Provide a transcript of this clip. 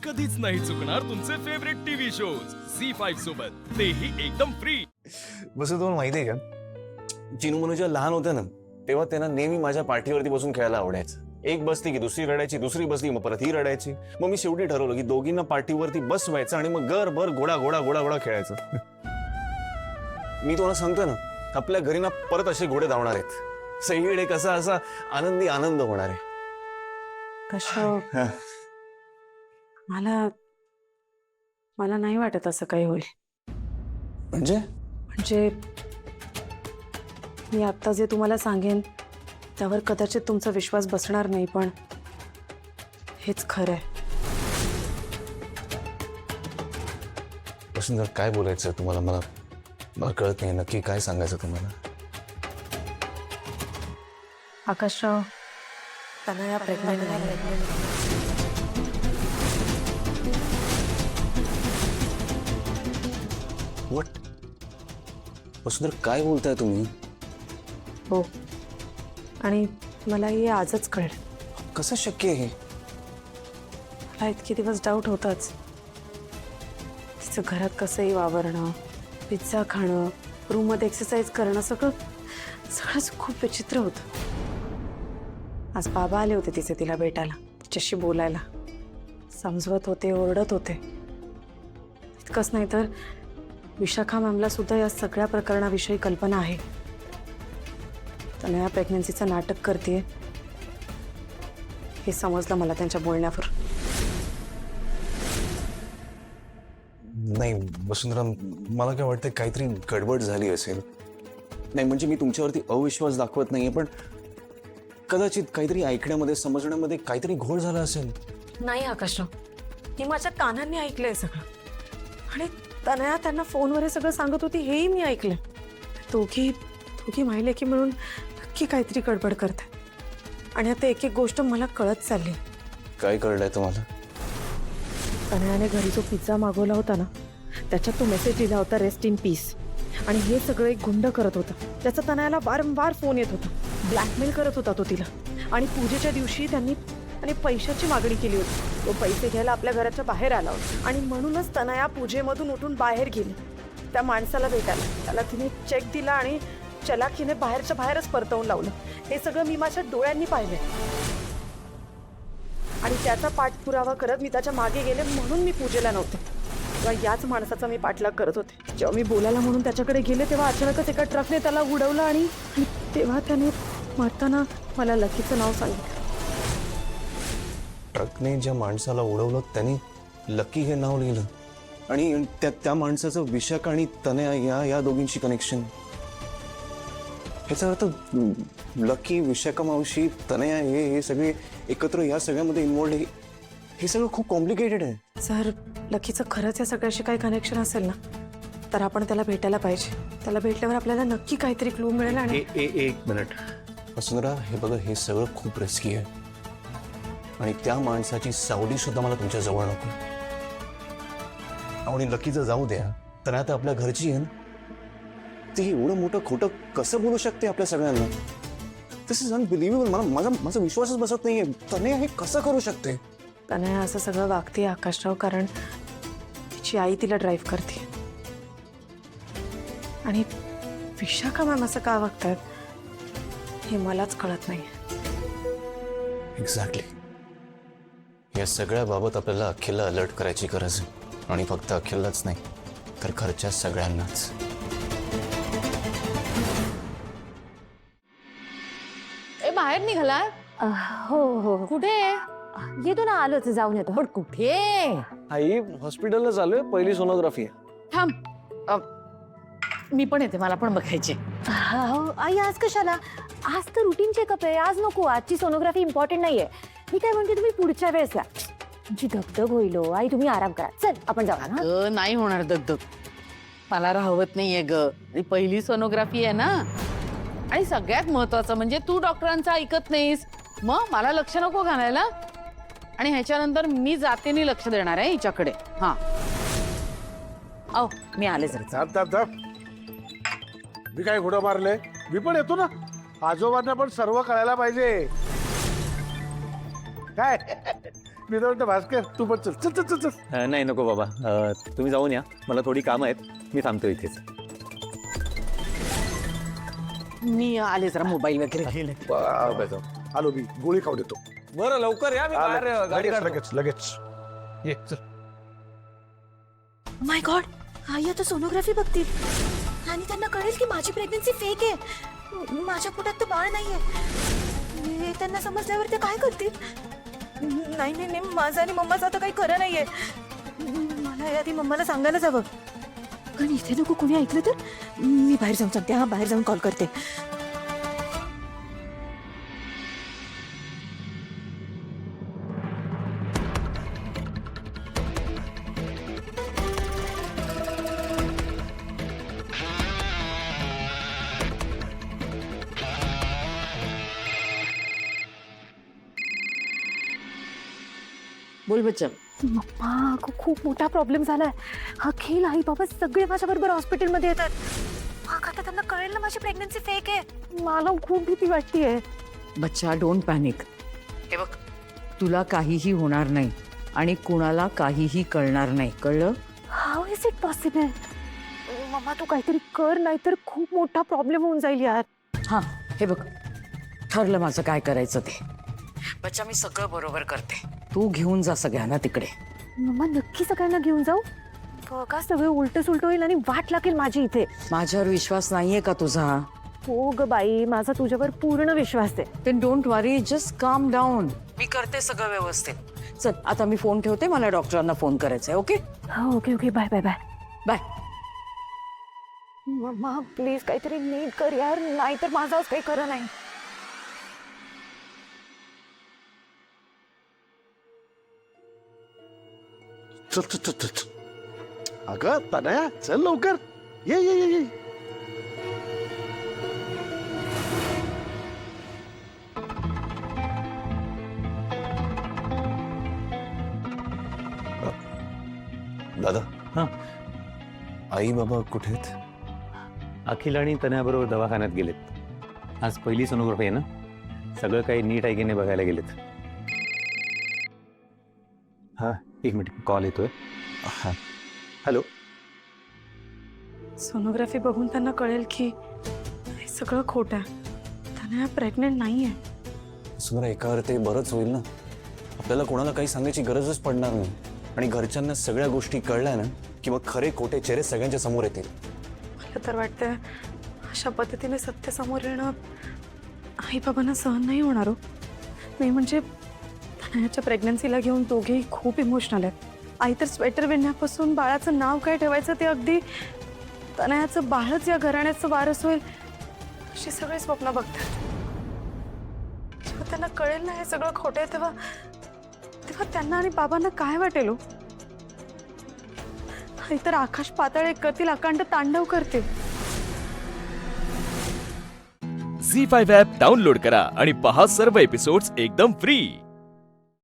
कधीच नाही चुकणार तुमचे फेवरेट टीव्ही शोज झी5 सोबत, तेही एकदम फ्री। बस तुम्हाला माहिती आहे का, चिनू मनू जेव्हा लहान होत्या ना तेव्हा त्यांना नेहमी माझ्या पाठीवरती बसून खेळायला आवडायचं। एक बसली की दुसरी रडायची, दुसरी बसली मग परत ही रडायची। मग मी शेवटी ठरवलं की दोघींना पाठीवरती बसवायचं आणि मग गरभर घोडा घोडा घोडा घोडा खेळायचं। मी तुम्हाला सांगतो ना, आपल्या घरी ना परत असे घोडे धावणार आहेत। सगळीकडे कसा असा आनंदी आनंद होणार आहे। कशा मला मला नाही वाटत असं काही होईल। म्हणजे मी आता जे तुम्हाला सांगेन त्यावर कदाचित तुमचा विश्वास बसणार नाही, पण हेच खरं आहे। वसुंधरा, काय बोलायचं तुम्हाला? मला कळत नाही नक्की काय सांगायचं तुम्हाला। आकाशराव, तनया प्रेग्नंट आहे। व्हॉट? वसुंधरा, काय बोलताय तुम्ही? हो, आणि मला हे आजच कळलं। कसं शक्य आहे? मला इतके दिवस डाऊट होताच। तिचं घरात कसंही वावरणं, पिझ्झा खाणं, रूममध्ये एक्सरसाइज करणं, सगळंच खूप विचित्र होतं। आज बाबा आले होते तिला भेटायला, तिच्याशी बोलायला, समजवत होते, ओरडत होते। इतकंच नाही तर विशाखा मॅमला सुद्धा या सगळ्या प्रकरणाविषयी कल्पना आहे। तनया प्रेग्नन्सीचं नाटक करते हे समजलं मला त्यांच्या बोलण्यावर। नाही वसुंधरा, मला काय वाटतं काहीतरी गडबड झाली असेल। नाही म्हणजे मी तुमच्यावरती अविश्वास दाखवत नाहीये, पण कदाचित काहीतरी ऐकण्यामध्ये समजण्यामध्ये काहीतरी घोळ झाला असेल। नाही आकाशराव, मी माझ्या कानांनी ऐकलंय सगळं, आणि तनया त्यांना फोनवर हे सगळं सांगत होती हेही मी ऐकलं। दोघी माहिले की मिळून नक्की काहीतरी गडबड करते, आणि आता एक एक गोष्ट मला कळत चालली। काय कळलंय तुम्हाला? तनयाने घरी जो पिझ्झा मागवला होता ना, त्याच्यात तो मेसेज लिहिला होता रेस्ट इन पीस, आणि हे सगळं एक गुंड करत होता। त्याचा तनयाला वारंवार फोन येत होता, ब्लॅकमेल करत होता तो तिला। आणि पूजेच्या दिवशी त्यांनी पैशाची मागणी केली होती। तो पैसे घ्यायला आपल्या घराच्या बाहेर आला होता, आणि म्हणूनच तनया पूजेमधून उठून बाहेर गेली त्या माणसाला भेटायला। त्याला तिने चेक दिला आणि चलाखीने बाहेरच्या बाहेरच परतवून लावलं। हे सगळं मी माझ्या डोळ्यांनी पाहिलंय, आणि त्याचा पाठपुरावा करत मी त्याच्या मागे गेले, म्हणून मी पूजेला नव्हते। तेव्हा याच माणसाचा मी पाठलाग करत होते। जेव्हा मी बोलायला म्हणून त्याच्याकडे गेले तेव्हा अचानकच एका ट्रकने त्याला उडवलं, आणि तेव्हा त्याने मरताना मला लकीचं नाव सांगितलं। ट्रकने ज्या माणसाला उडवलं त्यांनी लकी हे नाव लिहिलं, आणि त्या माणसाचं विशाखा आणि तनया या दोघींची कनेक्शन। याचा अर्थ लकी, विशाखा मावशी, तनया हे सगळे एकत्र या सगळ्यामध्ये इन्व्हॉल्ड। हे सगळं खूप कॉम्प्लिकेटेड आहे। जर लकीचं खरंच या सगळ्याशी काही कनेक्शन असेल ना, तर आपण त्याला भेटायला पाहिजे। त्याला भेटल्यावर आपल्याला नक्की काहीतरी क्लू मिळेल। आणि एक मिनिट वसुंधरा, हे बघा, हे सगळं खूप रिस्की आहे, आणि त्या माणसाची सावली सुद्धा मला तुमच्या जवळ नको। आणि लकीचं जाऊ द्या, तर आता आपल्या घरची आहे ना, ती एवढं मोठं खोटं कसं बोलू शकते आपल्या सगळ्यांना? दिस इज अनबिलिव्हेबल। माझा विश्वासच बसत नाहीये। तनया हे कसं करू शकते? तनया असं सगळं वागते आकाशराव कारण तिची आई तिला ड्राईव्ह करते, आणि विशाखा मॅम असं का वागतात हे मलाच कळत नाही। एक्झॅक्टली। या सगळ्या बाबत आपल्याला अखिलला अलर्ट करायची गरज आहे, आणि फक्त अखिललाच नाही तर घरच्या सगळ्यांनाच। बाहेर निघाला? हो कुठे? येतो ना, आलोच, जाऊन येतो। पण कुठे? आई हॉस्पिटलला चालू पहिली सोनोग्राफी आहे। थांब, मी पण येते, मला पण बघायची। आई आज कशाला? आज तर रुटीन चेकअप आहे, आज नको। आजची सोनोग्राफी इम्पॉर्टंट नाहीये। मी काय म्हणते, तुम्ही पुढच्या वेळेस या। तुमची दगदग होईल हो। आई तुम्ही आराम करा, चल आपण जाऊ ना। नाही होणार दगदग, मला राहवत नाहीये ग। पहिली सोनोग्राफी आहे ना, आणि सगळ्यात महत्वाचं म्हणजे तू डॉक्टरांचं ऐकत नाहीस, मग मला लक्ष नको घालायला। आणि ह्याच्यानंतर मी जातीने लक्ष देणार आहे हिच्याकडे। हा, औ मी आले जर। मी काय घोडं मारले? मी पण येतो ना, आजोबांना पण सर्व कळायला पाहिजे। काय मी तर म्हणतो भास्कर तू पण चल चल चल चल चल. नाही नको बाबा, तुम्ही जाऊन या, मला थोडी कामं आहेत, मी थांबतो इथेच. मी आले जरा मोबाईल वगैरे घेऊन. आलो मी गोळी खाऊ देतो. बरं लवकर या, मी बाहेर गाडी लगेच काढतो. लगेच लगेच ये चल. माय गॉड, आई आता सोनोग्राफी बघतील आणि त्यांना कळेल की माझी प्रेग्नन्सी फेक आहे. माझ्या पोटात तर बाळ नाहीये. हे त्यांना समजल्यावर ते काय करतील? नाही नाही नाही, माझं आणि मम्माचं आता काही खरं नाहीये. मला आधी मम्माला सांगायलाच हवं. पण इथे नको कोणी ऐकलं तर. मी बाहेर जाऊन सांगते. हा, बाहेर जाऊन कॉल करते. बोल बच्चा. मम्मा, अगं खूप मोठा प्रॉब्लेम झालाय. अखिल, आई बाबा सगळे माझ्या बरोबर हॉस्पिटलमध्ये येतात. मग आता त्यांना कळेल ना माझी प्रेग्नन्सी फेक आहे. मला खूप भीती वाटतेय. बच्चा डोंट पॅनिक. हे बघ, तुला काहीही होणार नाही आणि कुणाला काहीही कळणार नाही, कळलं? How is it possible? मम्मा तू काहीतरी कर, नाहीतर खूप मोठा प्रॉब्लेम होऊन जाईल यार. हां, हे बघ, ठरलं माझं काय करायचं ते. बच्चा मी सगळं बरोबर करते, तू घेऊन जा सगळ्यांना तिकडे. मम्मा नक्की सगळ्यांना घेऊन जाऊ? बघा सगळं उलट सुलट होईल आणि वाट लागेल माझी इथे. माझ्यावर विश्वास नाहीये का तुझा? हो ग बाई, माझा तुझ्यावर पूर्ण विश्वास आहे. देन डोंट वरी, जस्ट काम डाऊन. मी करते सगळं व्यवस्थित. चल आता मी फोन ठेवते, मला डॉक्टरांना फोन करायचा आहे. ओके हो, okay okay, bye bye bye bye. मम्मा प्लीज काहीतरी नीट कर यार, नाहीतर माझं काही खरं नाही. चल चल चल चल चल. अगं तनया चल लवकर. ये ये ये ये. दादा, हां. आई बाबा कुठे आहेत? अखिल आणि तनयाबरोबर दवाखान्यात गेलेत. आज पहिली सोनोग्राफी आहे ना, सगळं काही नीट आहे की नाही बघायला गेलेत. हां, एक मिनिट, कॉल येतोय. हा. हॅलो. सोनोग्राफी बघून त्यांना कळेल की हे सगळं खोटं आहे. त्यांना प्रेग्नेंट नाही आहे. सुंदर, एका अर्थी बरंच होईल ना. आपल्याला कोणाला काही सांगायची गरजच पडणार नाही. आणि घरच्यांना सगळ्या गोष्टी कळल्या ना की मग खरे खोटे चेहरे सगळ्यांच्या समोर येतील. मला तर वाटतंय अशा पद्धतीने सत्य समोर येणं आई बाबांना सहन नाही होणार हो. नाही म्हणजे तनयाच्या प्रेग्नन्सीला घेऊन दोघेही खूप इमोशनल आहेत. आई तर स्वेटर विणण्यापासून बाळाचं नाव काय ठेवायचं ते अगदी तनयाचं बाळच या घराण्याचं वारस होईल अशी सगळे स्वप्न बघतात. जेव्हा त्यांना कळेल ना हे सगळं खोटं आहे तेव्हा त्यांना आणि बाबांना काय वाटेल हो? आई तर आकाश पाताळ एक करतील, अकांड तांडव करतील. झी 5 ॲप डाउनलोड करा आणि पहा सर्व एपिसोड्स एकदम फ्री.